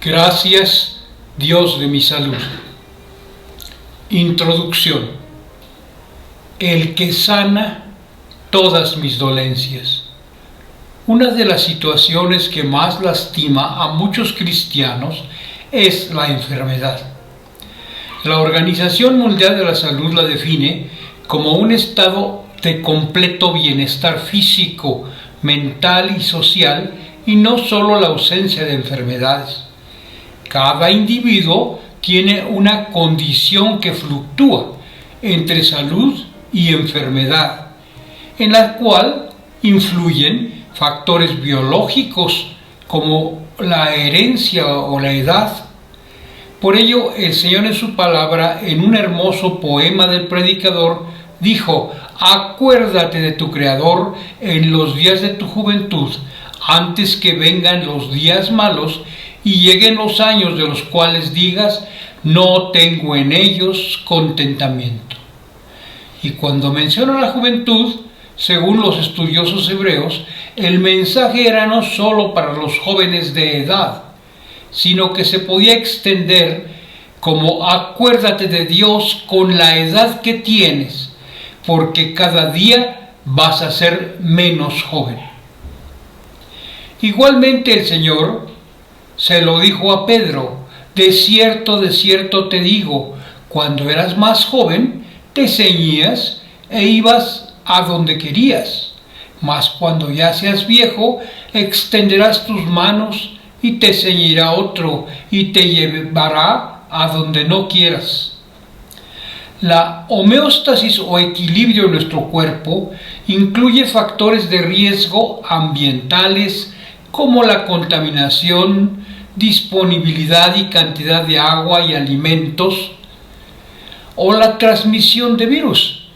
Gracias, Dios de mi salud. Introducción. El que sana todas mis dolencias. Una de las situaciones que más lastima a muchos cristianos es la enfermedad. La Organización Mundial de la Salud la define como un estado de completo bienestar físico, mental y social, y no solo la ausencia de enfermedades. Cada individuo tiene una condición que fluctúa entre salud y enfermedad, en la cual influyen factores biológicos como la herencia o la edad. Por ello, el Señor en su palabra, en un hermoso poema del predicador, dijo: acuérdate de tu Creador en los días de tu juventud, antes que vengan los días malos y lleguen los años de los cuales digas: no tengo en ellos contentamiento. Y cuando menciona la juventud, según los estudiosos hebreos, el mensaje era no solo para los jóvenes de edad, sino que se podía extender como: acuérdate de Dios con la edad que tienes, porque cada día vas a ser menos joven. Igualmente el Señor se lo dijo a Pedro: de cierto te digo, cuando eras más joven, te ceñías e ibas a donde querías, mas cuando ya seas viejo, extenderás tus manos y te ceñirá otro y te llevará a donde no quieras. La homeostasis o equilibrio en nuestro cuerpo incluye factores de riesgo ambientales como la contaminación, disponibilidad y cantidad de agua y alimentos, o la transmisión de virus,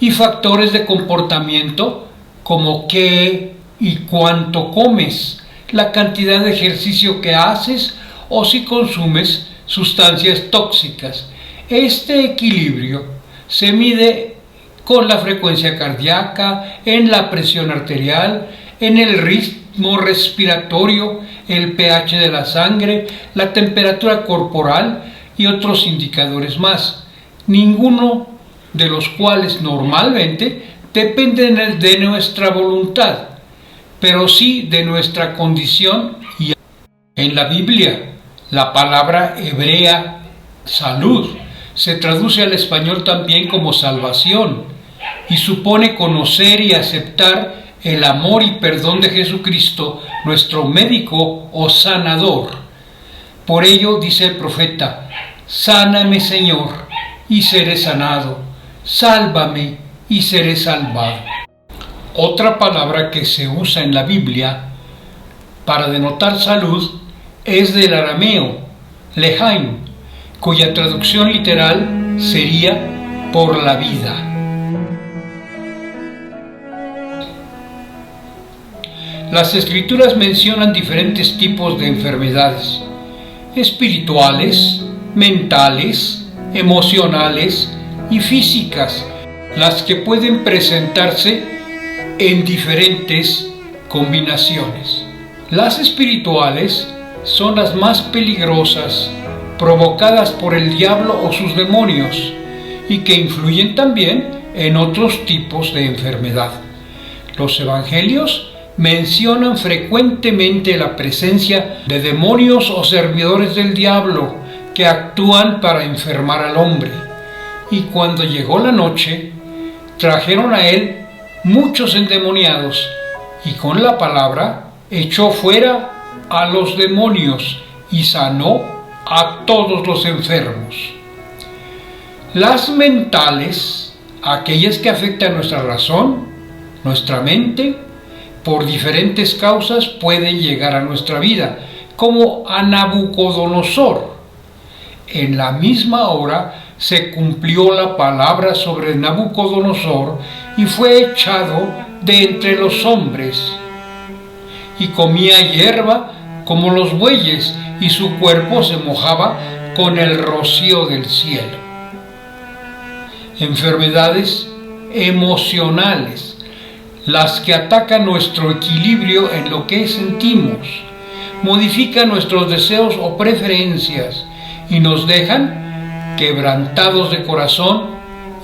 y factores de comportamiento como qué y cuánto comes, la cantidad de ejercicio que haces o si consumes sustancias tóxicas. Este equilibrio se mide con la frecuencia cardíaca, en la presión arterial, en el ritmo respiratorio, el pH de la sangre, la temperatura corporal y otros indicadores más, ninguno de los cuales normalmente dependen de nuestra voluntad, pero sí de nuestra condición. Y en la Biblia, la palabra hebrea salud se traduce al español también como salvación y supone conocer y aceptar el amor y perdón de Jesucristo, nuestro médico o sanador. Por ello dice el profeta: sáname, Señor, y seré sanado; sálvame y seré salvado. Otra palabra que se usa en la Biblia para denotar salud es del arameo lehaim, cuya traducción literal sería por la vida. Las Escrituras mencionan diferentes tipos de enfermedades: espirituales, mentales, emocionales y físicas, las que pueden presentarse en diferentes combinaciones. Las espirituales son las más peligrosas, provocadas por el diablo o sus demonios, y que influyen también en otros tipos de enfermedad. Los evangelios mencionan frecuentemente la presencia de demonios o servidores del diablo que actúan para enfermar al hombre. Y cuando llegó la noche, trajeron a él muchos endemoniados, y con la palabra echó fuera a los demonios y sanó a todos los enfermos. Las mentales, aquellas que afectan nuestra razón, nuestra mente, por diferentes causas pueden llegar a nuestra vida, como a Nabucodonosor. En la misma hora se cumplió la palabra sobre Nabucodonosor y fue echado de entre los hombres, y comía hierba como los bueyes, y su cuerpo se mojaba con el rocío del cielo. Enfermedades emocionales, las que atacan nuestro equilibrio en lo que sentimos, modifican nuestros deseos o preferencias y nos dejan quebrantados de corazón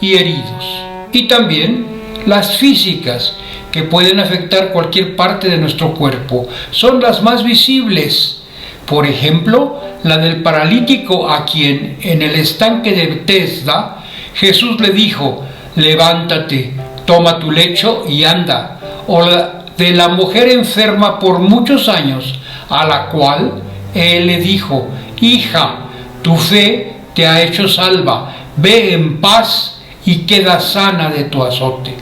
y heridos. Y también las físicas, que pueden afectar cualquier parte de nuestro cuerpo, son las más visibles. Por ejemplo, la del paralítico a quien en el estanque de Betesda Jesús le dijo: levántate, toma tu lecho y anda. O la de la mujer enferma por muchos años, a la cual él le dijo: hija, tu fe te ha hecho salva, ve en paz y queda sana de tu azote.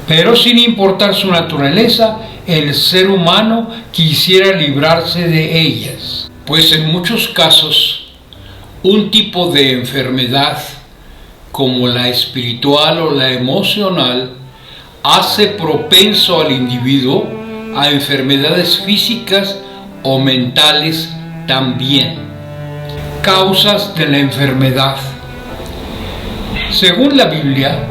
Pero sin importar su naturaleza, el ser humano quisiera librarse de ellas, pues en muchos casos un tipo de enfermedad, como la espiritual o la emocional, hace propenso al individuo a enfermedades físicas o mentales también. Causas de la enfermedad. Según la Biblia,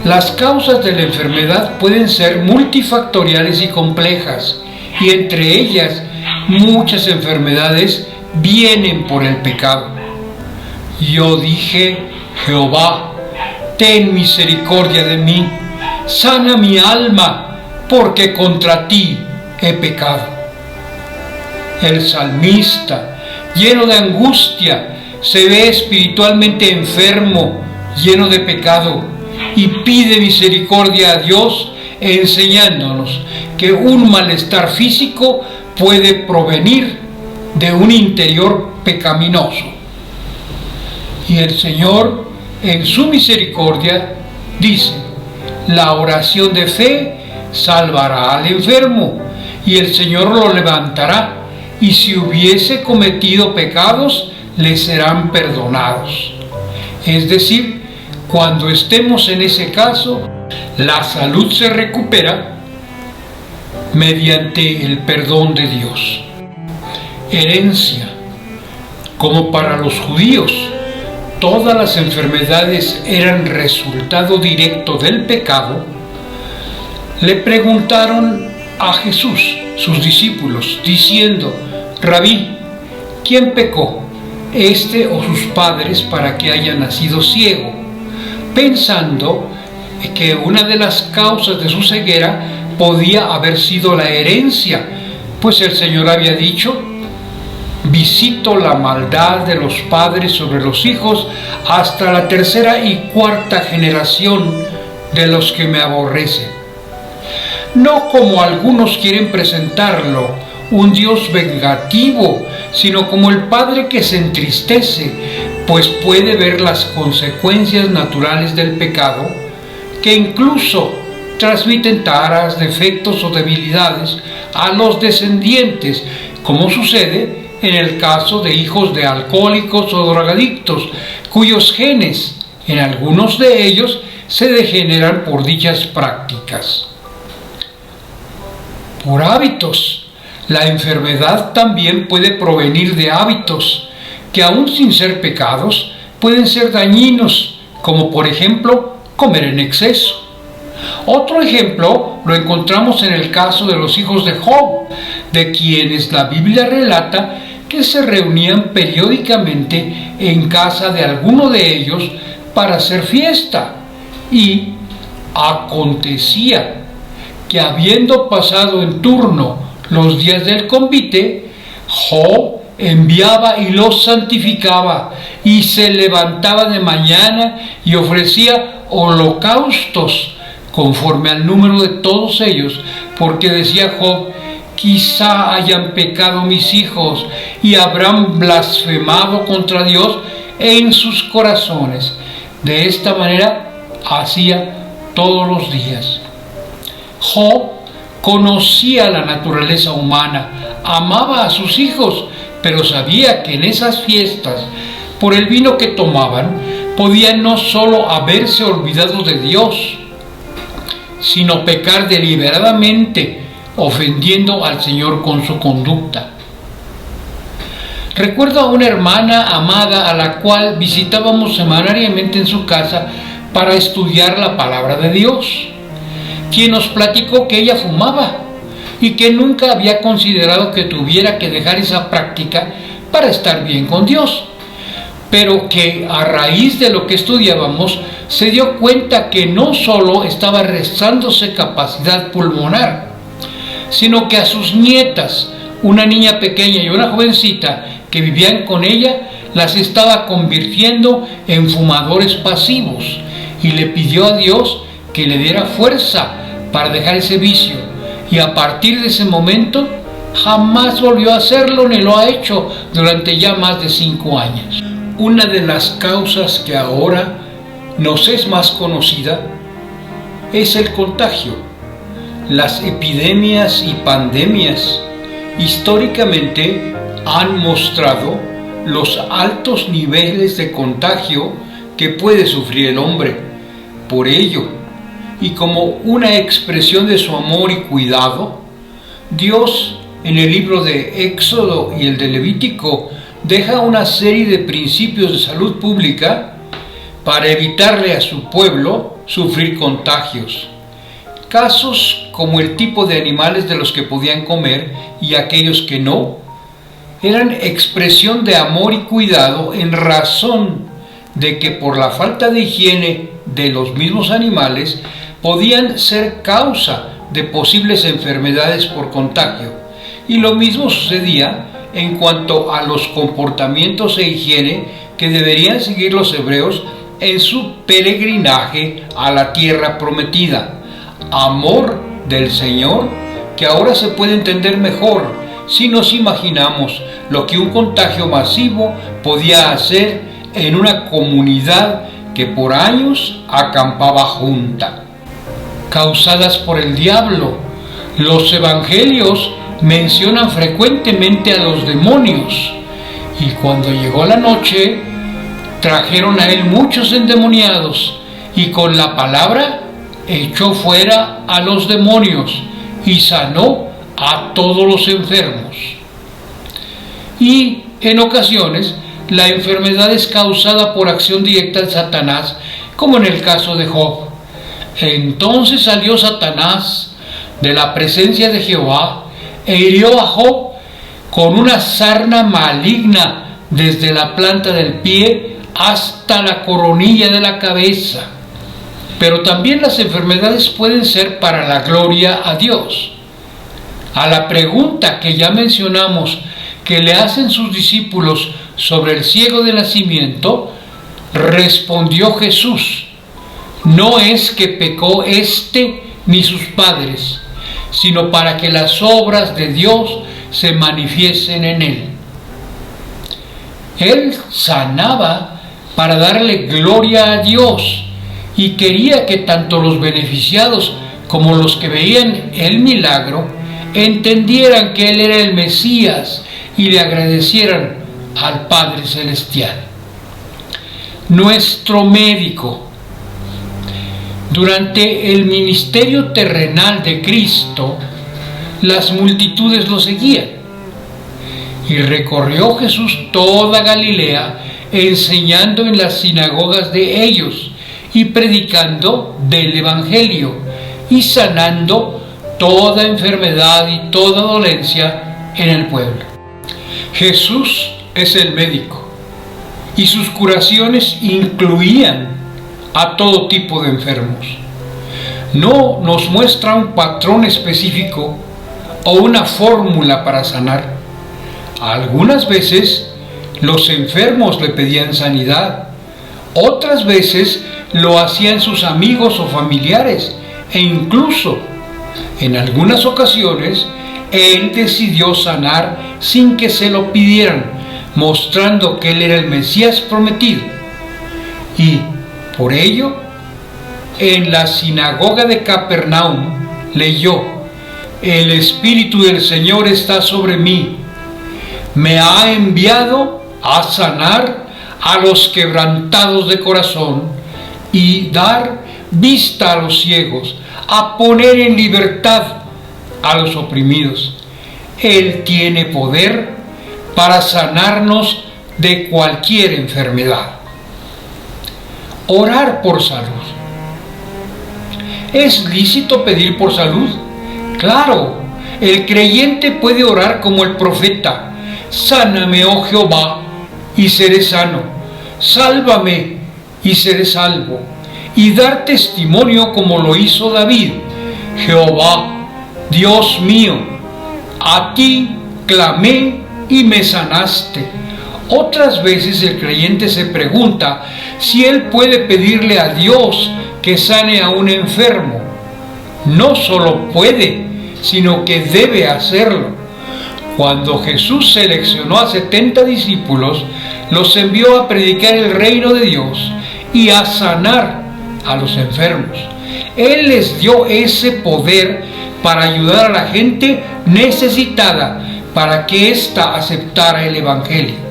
las causas de la enfermedad pueden ser multifactoriales y complejas, y entre ellas muchas enfermedades vienen por el pecado. Yo dije: Jehová, ten misericordia de mí, sana mi alma, porque contra ti he pecado. El salmista, lleno de angustia, se ve espiritualmente enfermo, lleno de pecado, y pide misericordia a Dios, enseñándonos que un malestar físico puede provenir de un interior pecaminoso. Y el Señor, en su misericordia, dice: la oración de fe salvará al enfermo, y el Señor lo levantará, y si hubiese cometido pecados, le serán perdonados. Es decir, cuando estemos en ese caso, la salud se recupera mediante el perdón de Dios. Herencia. Como para los judíos, todas las enfermedades eran resultado directo del pecado, le preguntaron a Jesús, sus discípulos, diciendo: Rabí, ¿quién pecó, este o sus padres, para que haya nacido ciego? Pensando que una de las causas de su ceguera podía haber sido la herencia, pues el Señor había dicho: visito la maldad de los padres sobre los hijos hasta la tercera y cuarta generación de los que me aborrecen. No como algunos quieren presentarlo, un Dios vengativo, sino como el Padre que se entristece, pues puede ver las consecuencias naturales del pecado, que incluso transmiten taras, defectos o debilidades a los descendientes, como sucede en el caso de hijos de alcohólicos o drogadictos, cuyos genes, en algunos de ellos, se degeneran por dichas prácticas. Por hábitos. La enfermedad también puede provenir de hábitos que, aun sin ser pecados, pueden ser dañinos, como por ejemplo comer en exceso. Otro ejemplo lo encontramos en el caso de los hijos de Job, de quienes la Biblia relata que se reunían periódicamente en casa de alguno de ellos para hacer fiesta. Y acontecía que, habiendo pasado en turno los días del convite, Job enviaba y los santificaba, y se levantaba de mañana y ofrecía holocaustos conforme al número de todos ellos, porque decía Job: quizá hayan pecado mis hijos y habrán blasfemado contra Dios en sus corazones. De esta manera hacía todos los días. Job conocía la naturaleza humana, amaba a sus hijos, pero sabía que en esas fiestas, por el vino que tomaban, podían no solo haberse olvidado de Dios, sino pecar deliberadamente, ofendiendo al Señor con su conducta. Recuerdo a una hermana amada a la cual visitábamos semanariamente en su casa para estudiar la palabra de Dios, quien nos platicó que ella fumaba, y que nunca había considerado que tuviera que dejar esa práctica para estar bien con Dios, pero que a raíz de lo que estudiábamos se dio cuenta que no solo estaba restándose capacidad pulmonar, sino que a sus nietas, una niña pequeña y una jovencita que vivían con ella, las estaba convirtiendo en fumadores pasivos, y le pidió a Dios que le diera fuerza para dejar ese vicio, y a partir de ese momento jamás volvió a hacerlo ni lo ha hecho durante ya más de 5 años. Una de las causas que ahora nos es más conocida es el contagio. Las epidemias y pandemias históricamente han mostrado los altos niveles de contagio que puede sufrir el hombre. Por ello, y como una expresión de su amor y cuidado, Dios en el libro de Éxodo y el de Levítico deja una serie de principios de salud pública para evitarle a su pueblo sufrir contagios. Casos como el tipo de animales de los que podían comer y aquellos que no, eran expresión de amor y cuidado en razón de que por la falta de higiene de los mismos animales podían ser causa de posibles enfermedades por contagio. Y lo mismo sucedía en cuanto a los comportamientos e higiene que deberían seguir los hebreos en su peregrinaje a la tierra prometida. Amor del Señor que ahora se puede entender mejor si nos imaginamos lo que un contagio masivo podía hacer en una comunidad que por años acampaba junta. Causadas por el diablo, los evangelios mencionan frecuentemente a los demonios, y cuando llegó la noche, trajeron a él muchos endemoniados, y con la palabra echó fuera a los demonios, y sanó a todos los enfermos. Y en ocasiones, la enfermedad es causada por acción directa de Satanás, como en el caso de Job. Entonces salió Satanás de la presencia de Jehová e hirió a Job con una sarna maligna desde la planta del pie hasta la coronilla de la cabeza. Pero también las enfermedades pueden ser para la gloria a Dios. A la pregunta que ya mencionamos que le hacen sus discípulos sobre el ciego de nacimiento, respondió Jesús: no es que pecó éste ni sus padres, sino para que las obras de Dios se manifiesten en él. Él sanaba para darle gloria a Dios y quería que tanto los beneficiados como los que veían el milagro entendieran que Él era el Mesías y le agradecieran al Padre Celestial. Nuestro médico. Durante el ministerio terrenal de Cristo, las multitudes lo seguían. Y recorrió Jesús toda Galilea, enseñando en las sinagogas de ellos y predicando del Evangelio y sanando toda enfermedad y toda dolencia en el pueblo. Jesús es el médico y sus curaciones incluían a todo tipo de enfermos. No nos muestra un patrón específico o una fórmula para sanar. Algunas veces los enfermos le pedían sanidad, otras veces lo hacían sus amigos o familiares, e incluso en algunas ocasiones Él decidió sanar sin que se lo pidieran, mostrando que Él era el Mesías prometido. Y por ello, en la sinagoga de Capernaum leyó: el Espíritu del Señor está sobre mí, me ha enviado a sanar a los quebrantados de corazón y dar vista a los ciegos, a poner en libertad a los oprimidos. Él tiene poder para sanarnos de cualquier enfermedad. Orar por salud. ¿Es lícito pedir por salud? Claro, El creyente puede orar como el profeta: sáname, oh Jehová, y seré sano; sálvame, y seré salvo; y dar testimonio como lo hizo David: Jehová, Dios mío, a ti clamé y me sanaste. Otras veces el creyente se pregunta si él puede pedirle a Dios que sane a un enfermo. No solo puede, sino que debe hacerlo. Cuando Jesús seleccionó a 70 discípulos, los envió a predicar el reino de Dios y a sanar a los enfermos. Él les dio ese poder para ayudar a la gente necesitada, para que ésta aceptara el Evangelio.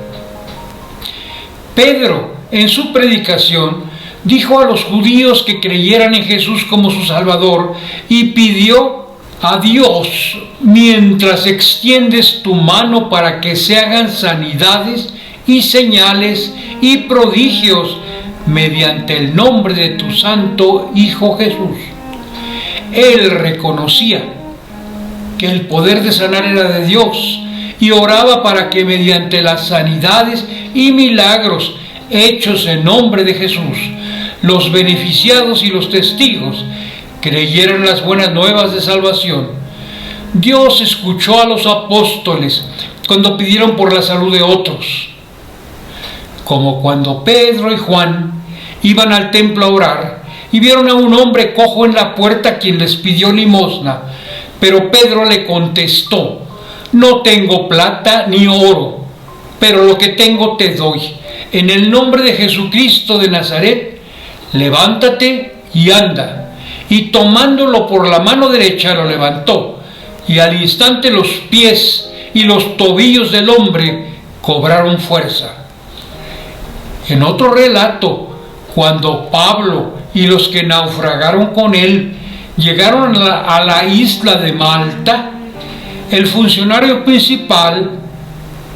Pedro, en su predicación, dijo a los judíos que creyeran en Jesús como su Salvador y pidió a Dios: mientras extiendes tu mano para que se hagan sanidades y señales y prodigios mediante el nombre de tu santo Hijo Jesús. Él reconocía que el poder de sanar era de Dios y oraba para que mediante las sanidades y milagros hechos en nombre de Jesús, los beneficiados y los testigos creyeran las buenas nuevas de salvación. Dios escuchó a los apóstoles cuando pidieron por la salud de otros, como cuando Pedro y Juan iban al templo a orar y vieron a un hombre cojo en la puerta a quien les pidió limosna, pero Pedro le contestó: no tengo plata ni oro, pero lo que tengo te doy. En el nombre de Jesucristo de Nazaret, levántate y anda. Y tomándolo por la mano derecha lo levantó, y al instante los pies y los tobillos del hombre cobraron fuerza. En otro relato, cuando Pablo y los que naufragaron con él llegaron a la isla de Malta, el funcionario principal,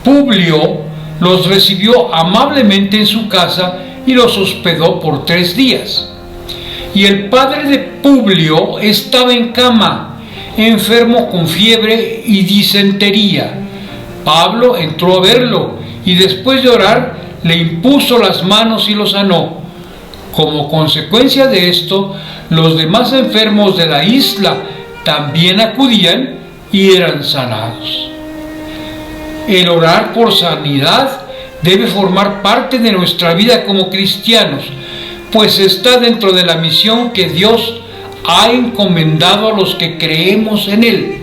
Publio, los recibió amablemente en su casa y los hospedó por 3 días. Y el padre de Publio estaba en cama, enfermo con fiebre y disentería. Pablo entró a verlo y después de orar le impuso las manos y lo sanó. Como consecuencia de esto, los demás enfermos de la isla también acudían y eran sanados. El orar por sanidad debe formar parte de nuestra vida como cristianos, pues está dentro de la misión que Dios ha encomendado a los que creemos en Él.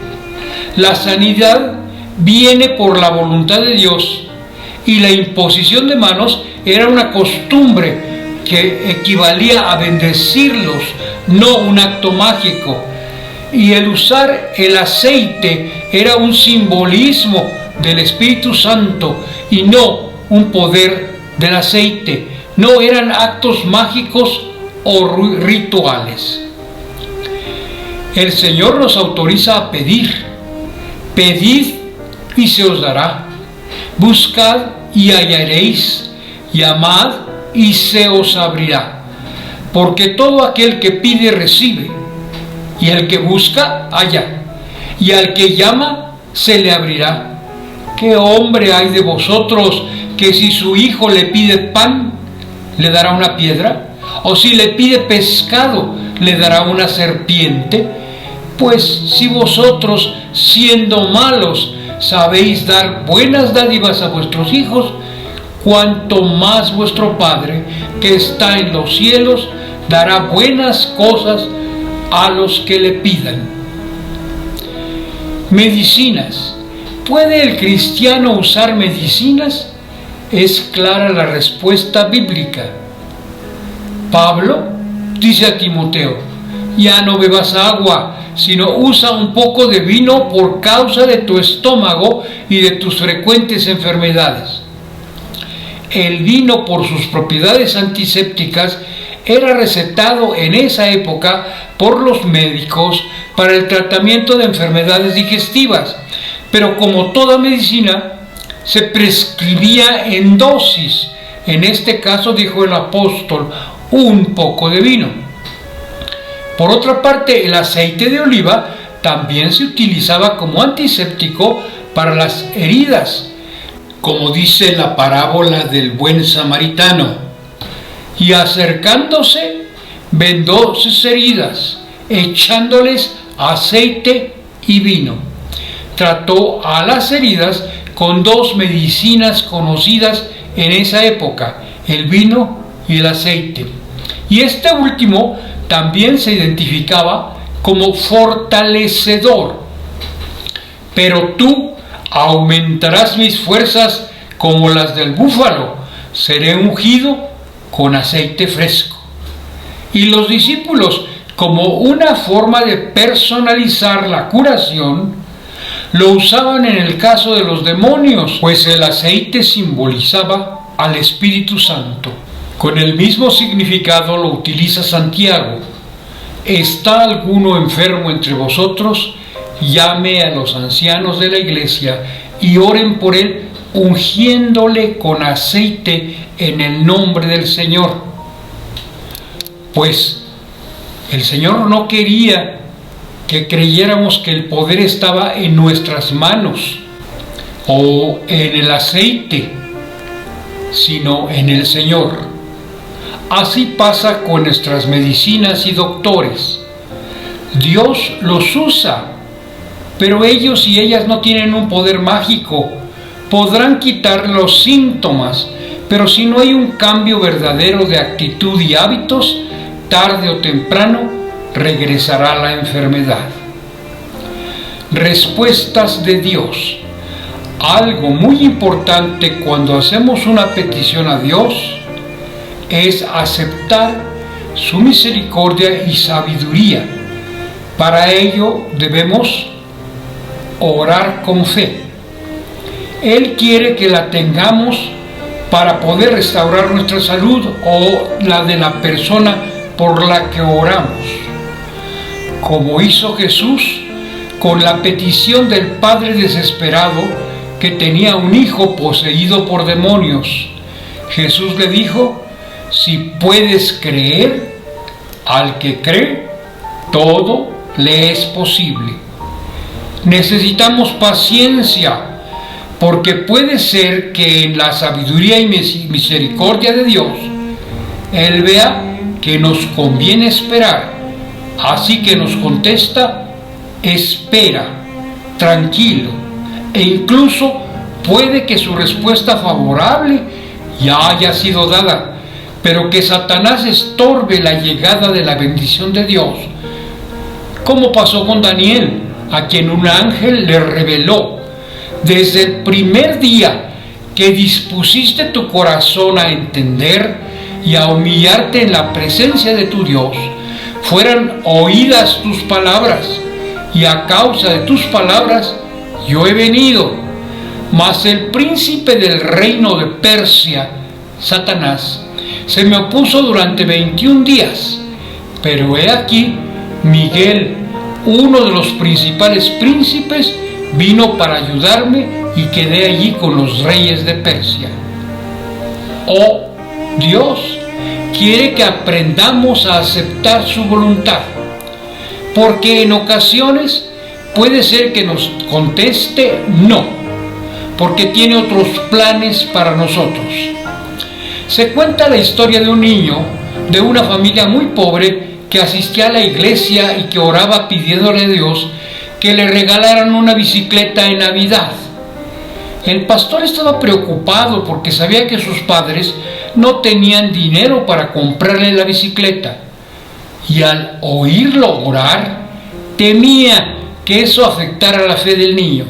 La sanidad viene por la voluntad de Dios, y la imposición de manos era una costumbre que equivalía a bendecirlos, no un acto mágico. Y el usar el aceite era un simbolismo del Espíritu Santo y no un poder del aceite. No eran actos mágicos o rituales. El Señor nos autoriza a pedir. Pedid y se os dará. Buscad y hallaréis. Llamad y se os abrirá. Porque todo aquel que pide recibe, y el que busca halla, y al que llama se le abrirá. ¿Qué hombre hay de vosotros que si su hijo le pide pan, le dará una piedra? ¿O si le pide pescado, le dará una serpiente? Pues si vosotros, siendo malos, sabéis dar buenas dádivas a vuestros hijos, cuanto más vuestro Padre, que está en los cielos, dará buenas cosas a los que le pidan. Medicinas. ¿Puede el cristiano usar medicinas? Es clara la respuesta bíblica. Pablo dice a Timoteo: ya no bebas agua, sino usa un poco de vino por causa de tu estómago y de tus frecuentes enfermedades. El vino, por sus propiedades antisépticas, era recetado en esa época por los médicos para el tratamiento de enfermedades digestivas, pero como toda medicina, se prescribía en dosis. En este caso, dijo el apóstol, un poco de vino. Por otra parte, el aceite de oliva también se utilizaba como antiséptico para las heridas, como dice la parábola del buen samaritano. Y acercándose, vendó sus heridas, echándoles aceite y vino. Trató a las heridas con dos medicinas conocidas en esa época, el vino y el aceite. Y este último también se identificaba como fortalecedor. Pero tú aumentarás mis fuerzas como las del búfalo, seré ungido con aceite fresco. Y los discípulos, como una forma de personalizar la curación, lo usaban en el caso de los demonios, pues el aceite simbolizaba al Espíritu Santo. Con el mismo significado lo utiliza Santiago. ¿Está alguno enfermo entre vosotros? Llame a los ancianos de la iglesia y oren por él, ungiéndole con aceite en el nombre del Señor. Pues el Señor no quería que creyéramos que el poder estaba en nuestras manos o en el aceite, sino en el Señor. Así pasa con nuestras medicinas y doctores. Dios los usa, pero ellos y ellas no tienen un poder mágico. Podrán quitar los síntomas, pero si no hay un cambio verdadero de actitud y hábitos, tarde o temprano regresará la enfermedad. Respuestas de Dios. Algo muy importante cuando hacemos una petición a Dios es aceptar su misericordia y sabiduría. Para ello debemos orar con fe. Él quiere que la tengamos para poder restaurar nuestra salud o la de la persona por la que oramos, como hizo Jesús con la petición del padre desesperado que tenía un hijo poseído por demonios. Jesús le dijo: si puedes creer, al que cree, todo le es posible. Necesitamos paciencia, porque puede ser que en la sabiduría y misericordia de Dios, Él vea que nos conviene esperar, así que nos contesta: espera, tranquilo, e incluso puede que su respuesta favorable ya haya sido dada, pero que Satanás estorbe la llegada de la bendición de Dios, como pasó con Daniel, a quien un ángel le reveló: desde el primer día que dispusiste tu corazón a entender y a humillarte en la presencia de tu Dios, fueran oídas tus palabras, y a causa de tus palabras yo he venido. Mas el príncipe del reino de Persia, Satanás, se me opuso durante 21 días, pero he aquí, Miguel, uno de los principales príncipes, vino para ayudarme y quedé allí con los reyes de Persia. Oh Dios quiere que aprendamos a aceptar su voluntad, porque en ocasiones puede ser que nos conteste no, porque tiene otros planes para nosotros. Se cuenta la historia de un niño de una familia muy pobre que asistía a la iglesia y que oraba pidiéndole a Dios que le regalaran una bicicleta en Navidad. El pastor estaba preocupado porque sabía que sus padres no tenían dinero para comprarle la bicicleta, y al oírlo orar, temía que eso afectara la fe del niño.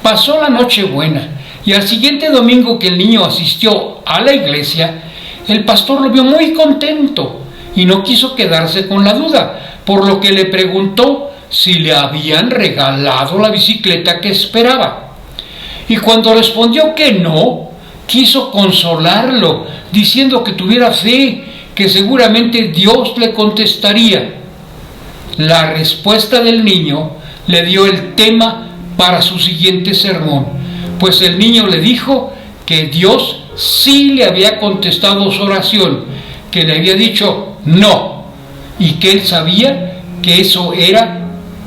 Pasó la Nochebuena, y al siguiente domingo que el niño asistió a la iglesia, el pastor lo vio muy contento y no quiso quedarse con la duda, por lo que le preguntó si le habían regalado la bicicleta que esperaba. Y cuando respondió que no, quiso consolarlo, diciendo que tuviera fe, que seguramente Dios le contestaría. La respuesta del niño le dio el tema para su siguiente sermón, pues el niño le dijo que Dios sí le había contestado su oración, que le había dicho no, y que él sabía que eso era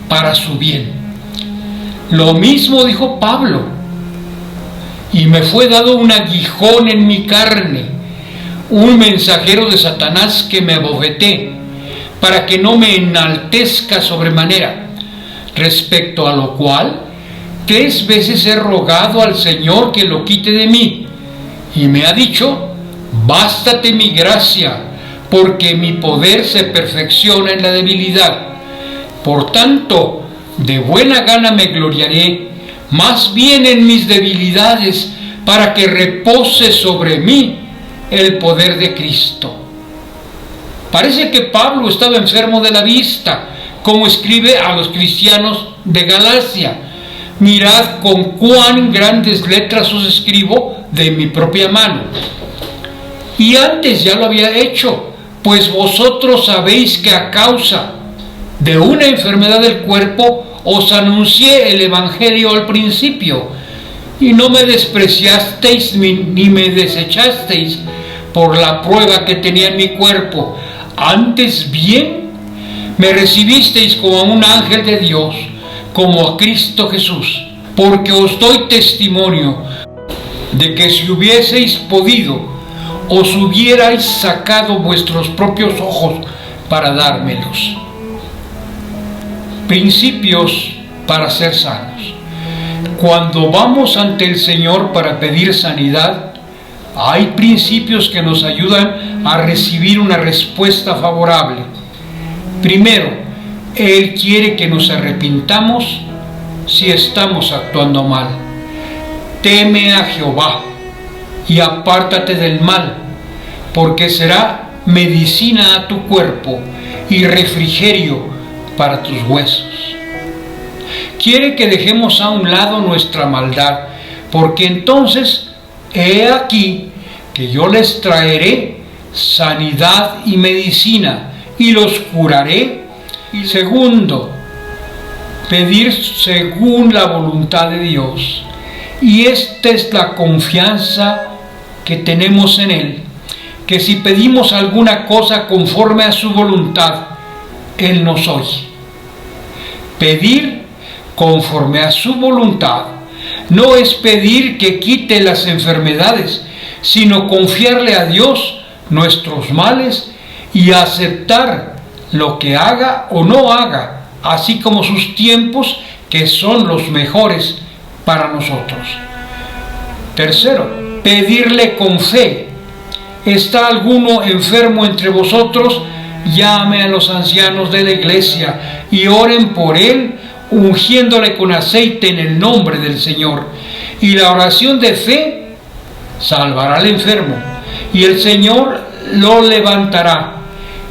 para su bien. Lo mismo dijo Pablo: y me fue dado un aguijón en mi carne, un mensajero de Satanás que me abofeté, para que no me enaltezca sobremanera, respecto a lo cual 3 veces he rogado al Señor que lo quite de mí, y me ha dicho: bástate mi gracia, porque mi poder se perfecciona en la debilidad. Por tanto, de buena gana me gloriaré, más bien en mis debilidades, para que repose sobre mí el poder de Cristo. Parece que Pablo estaba enfermo de la vista, como escribe a los cristianos de Galacia: mirad con cuán grandes letras os escribo de mi propia mano. Y antes ya lo había hecho, pues vosotros sabéis que a causa de una enfermedad del cuerpo os anuncié el Evangelio al principio, y no me despreciasteis ni me desechasteis por la prueba que tenía en mi cuerpo. Antes bien, me recibisteis como a un ángel de Dios, como a Cristo Jesús, porque os doy testimonio de que si hubieseis podido, os hubierais sacado vuestros propios ojos para dármelos. Principios para ser sanos. Cuando vamos ante el Señor para pedir sanidad, hay principios que nos ayudan a recibir una respuesta favorable. Primero, Él quiere que nos arrepintamos si estamos actuando mal. Teme a Jehová y apártate del mal, porque será medicina a tu cuerpo y refrigerio para tus huesos. Quiere que dejemos a un lado nuestra maldad, porque entonces, he aquí que yo les traeré sanidad y medicina, y los curaré. Y segundo, pedir según la voluntad de Dios. Y esta es la confianza que tenemos en Él, que si pedimos alguna cosa conforme a su voluntad, Él nos oye. Pedir conforme a su voluntad no es pedir que quite las enfermedades, sino confiarle a Dios nuestros males y aceptar lo que haga o no haga, así como sus tiempos, que son los mejores para nosotros. Tercero, pedirle con fe. ¿Está alguno enfermo entre vosotros? Llame a los ancianos de la iglesia y oren por él, ungiéndole con aceite en el nombre del Señor. Y la oración de fe salvará al enfermo, y el Señor lo levantará.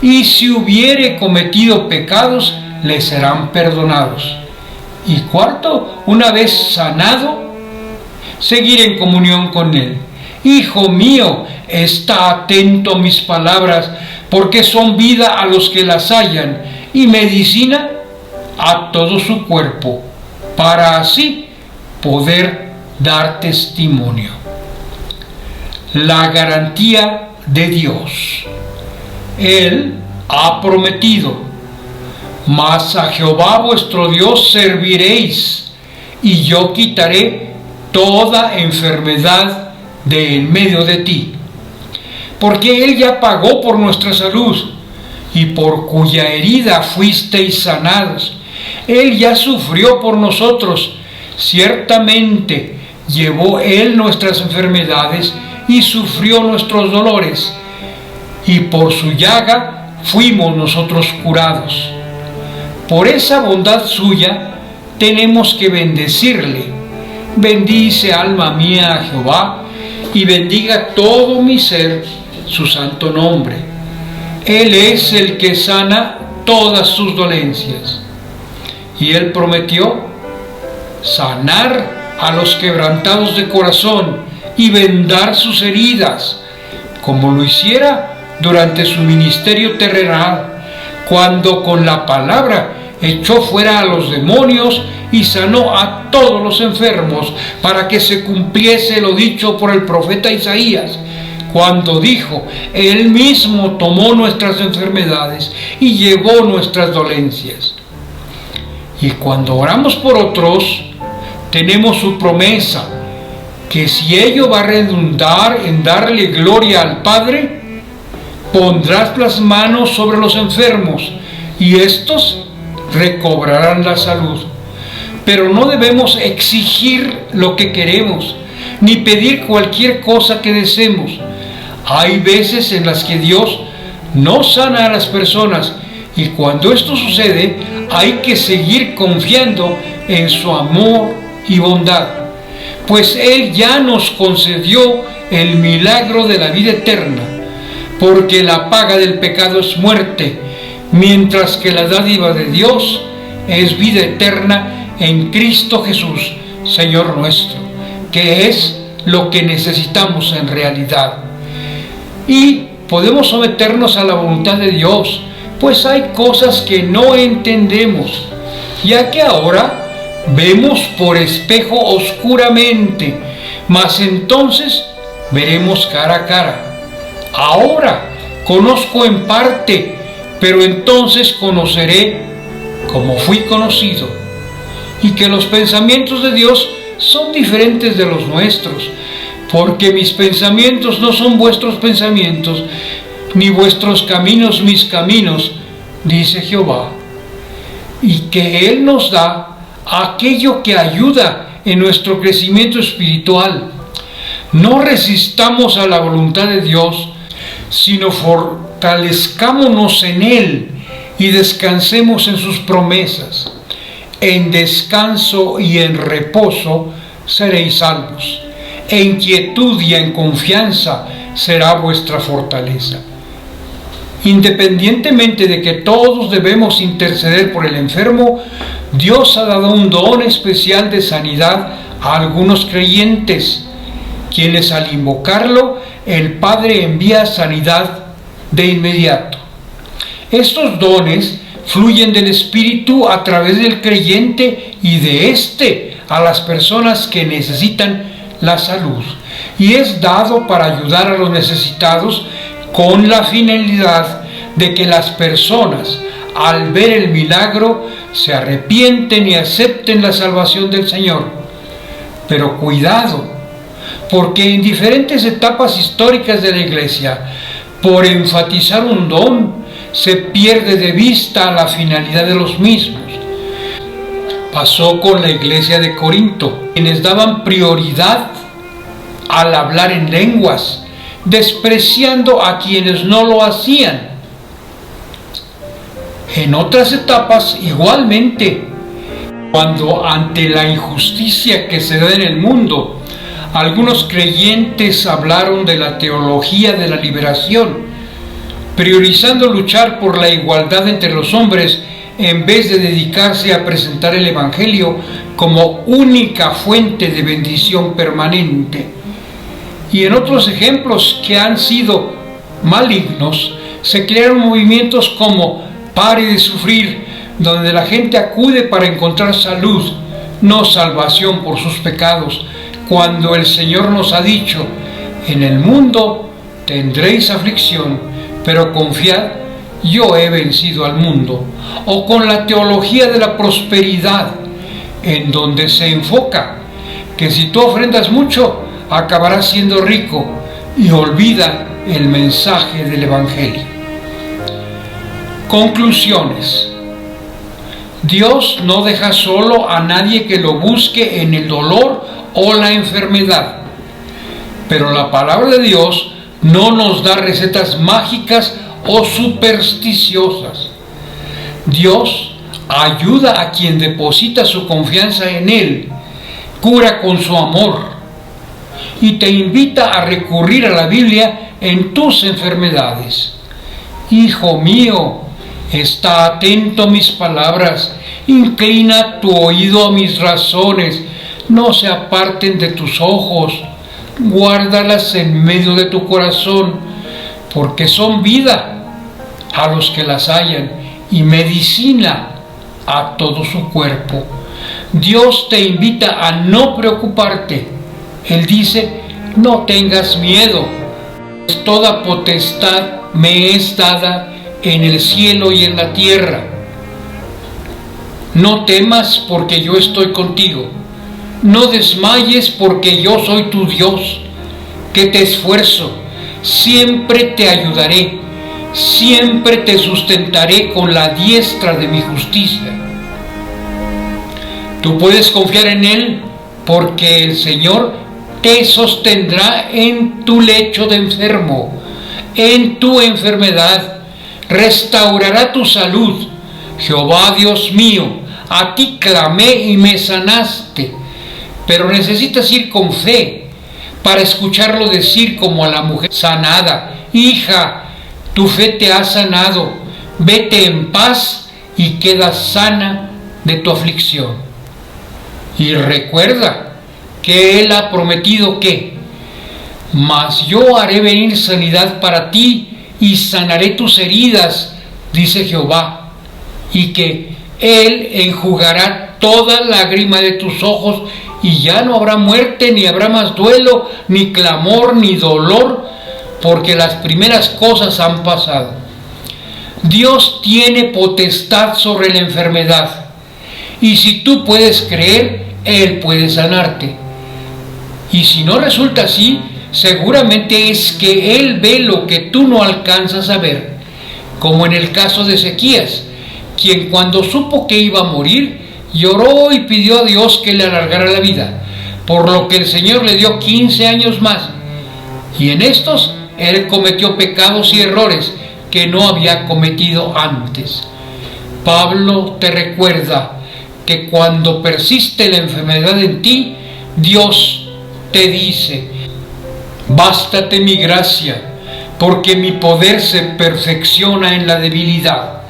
Y si hubiere cometido pecados, le serán perdonados. Y cuarto, una vez sanado, seguir en comunión con Él. Hijo mío, está atento a mis palabras, porque son vida a los que las hallan y medicina a todo su cuerpo, para así poder dar testimonio. La garantía de Dios. Él ha prometido: mas a Jehová vuestro Dios serviréis, y yo quitaré toda enfermedad de en medio de ti. Porque Él ya pagó por nuestra salud, y por cuya herida fuisteis sanados. Él ya sufrió por nosotros, ciertamente llevó Él nuestras enfermedades y sufrió nuestros dolores, y por su llaga fuimos nosotros curados. Por esa bondad suya tenemos que bendecirle. Bendice, alma mía, a Jehová, y bendiga todo mi ser su santo nombre. Él es el que sana todas sus dolencias. Y Él prometió sanar a los quebrantados de corazón y vendar sus heridas, como lo hiciera durante su ministerio terrenal, cuando con la palabra echó fuera a los demonios y sanó a todos los enfermos, para que se cumpliese lo dicho por el profeta Isaías, cuando dijo: Él mismo tomó nuestras enfermedades y llevó nuestras dolencias. Y cuando oramos por otros, tenemos su promesa, que si ello va a redundar en darle gloria al Padre, pondrás las manos sobre los enfermos y éstos recobrarán la salud. Pero no debemos exigir lo que queremos, ni pedir cualquier cosa que deseemos. Hay veces en las que Dios no sana a las personas, y cuando esto sucede, hay que seguir confiando en su amor y bondad, pues Él ya nos concedió el milagro de la vida eterna, porque la paga del pecado es muerte, mientras que la dádiva de Dios es vida eterna en Cristo Jesús, Señor nuestro, que es lo que necesitamos en realidad. Y podemos someternos a la voluntad de Dios, pues hay cosas que no entendemos, ya que ahora vemos por espejo oscuramente, mas entonces veremos cara a cara. Ahora conozco en parte, pero entonces conoceré como fui conocido. Y que los pensamientos de Dios son diferentes de los nuestros, porque mis pensamientos no son vuestros pensamientos, ni vuestros caminos mis caminos, dice Jehová. Y que Él nos da aquello que ayuda en nuestro crecimiento espiritual. No resistamos a la voluntad de Dios, sino fortalezcámonos en Él y descansemos en sus promesas. En descanso y en reposo seréis salvos. En quietud y en confianza será vuestra fortaleza. Independientemente de que todos debemos interceder por el enfermo, Dios ha dado un don especial de sanidad a algunos creyentes, quienes al invocarlo, el Padre envía sanidad de inmediato. Estos dones fluyen del Espíritu a través del creyente y de éste a las personas que necesitan la salud, y es dado para ayudar a los necesitados con la finalidad de que las personas, al ver el milagro, se arrepienten y acepten la salvación del Señor. Pero cuidado, porque en diferentes etapas históricas de la Iglesia, por enfatizar un don, se pierde de vista la finalidad de los mismos. Pasó con la Iglesia de Corinto, quienes daban prioridad al hablar en lenguas, despreciando a quienes no lo hacían. En otras etapas, igualmente, cuando ante la injusticia que se da en el mundo, algunos creyentes hablaron de la teología de la liberación, priorizando luchar por la igualdad entre los hombres en vez de dedicarse a presentar el Evangelio como única fuente de bendición permanente. Y en otros ejemplos que han sido malignos, se crearon movimientos como Pare de Sufrir, donde la gente acude para encontrar salud, no salvación por sus pecados, cuando el Señor nos ha dicho: en el mundo tendréis aflicción, pero confiad, yo he vencido al mundo. O con la teología de la prosperidad, en donde se enfoca que si tú ofrendas mucho, acabarás siendo rico, y olvida el mensaje del Evangelio. Conclusiones. Dios no deja solo a nadie que lo busque en el dolor o la enfermedad, pero la palabra de Dios no nos da recetas mágicas o supersticiosas. Dios ayuda a quien deposita su confianza en Él, cura con su amor y te invita a recurrir a la Biblia en tus enfermedades. Hijo mío, está atento a mis palabras, inclina tu oído a mis razones, no se aparten de tus ojos, guárdalas en medio de tu corazón, porque son vida a los que las hallan y medicina a todo su cuerpo. Dios te invita a no preocuparte. Él dice: no tengas miedo, toda potestad me es dada en el cielo y en la tierra. No temas porque yo estoy contigo. No desmayes porque yo soy tu Dios, que te esfuerzo. Siempre te ayudaré. Siempre te sustentaré con la diestra de mi justicia. Tú puedes confiar en Él porque el Señor te sostendrá en tu lecho de enfermo, en tu enfermedad. Restaurará tu salud. Jehová Dios mío, a ti clamé y me sanaste. Pero necesitas ir con fe para escucharlo decir como a la mujer sanada: hija, tu fe te ha sanado, vete en paz y queda sana de tu aflicción. Y recuerda que Él ha prometido que: mas yo haré venir sanidad para ti y sanaré tus heridas, dice Jehová, y que Él enjugará toda lágrima de tus ojos, y ya no habrá muerte, ni habrá más duelo, ni clamor, ni dolor, porque las primeras cosas han pasado. Dios tiene potestad sobre la enfermedad, y si tú puedes creer, Él puede sanarte. Y si no resulta así, seguramente es que Él ve lo que tú no alcanzas a ver, como en el caso de Ezequías, quien cuando supo que iba a morir, lloró y pidió a Dios que le alargara la vida, por lo que el Señor le dio 15 años más, y en estos Él cometió pecados y errores que no había cometido antes. Pablo te recuerda que cuando persiste la enfermedad en ti, Dios te dice: bástate mi gracia, porque mi poder se perfecciona en la debilidad.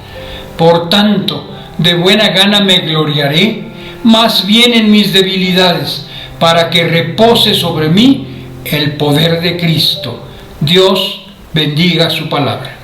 Por tanto, de buena gana me gloriaré, más bien en mis debilidades, para que repose sobre mí el poder de Cristo. Dios bendiga su palabra.